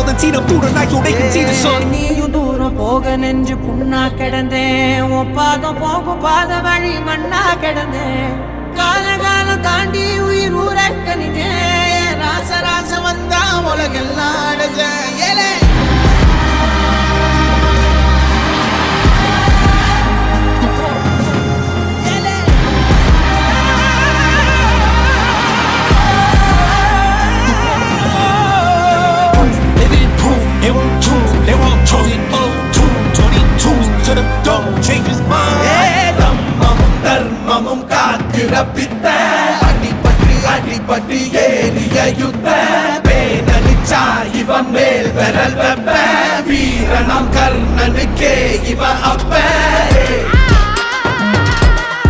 தன் சீனம் தூரனாய் உடைக்கும் சீன சொல் நீயும் தூரம் போக நெஞ்சு புண்ணா கிடந்தேன் ஒப்பாதம் போகும் பாத வழி மண்ணா கிடந்தேன் காலம் தாண்டி உயிர் ஊரக்கணிஞ்சேன் ராச ராச வந்தா உலகெல்லாம் அடைஞ்சேன் ஏலே தர்மமும் காக்கிற பித்த அடிபட்டு ஏறிய யுத்த பேனலிச்சா இவன் மேல் விரல் வெப்ப வீரனாம் கர்ணனுக்கே இவ அப்ப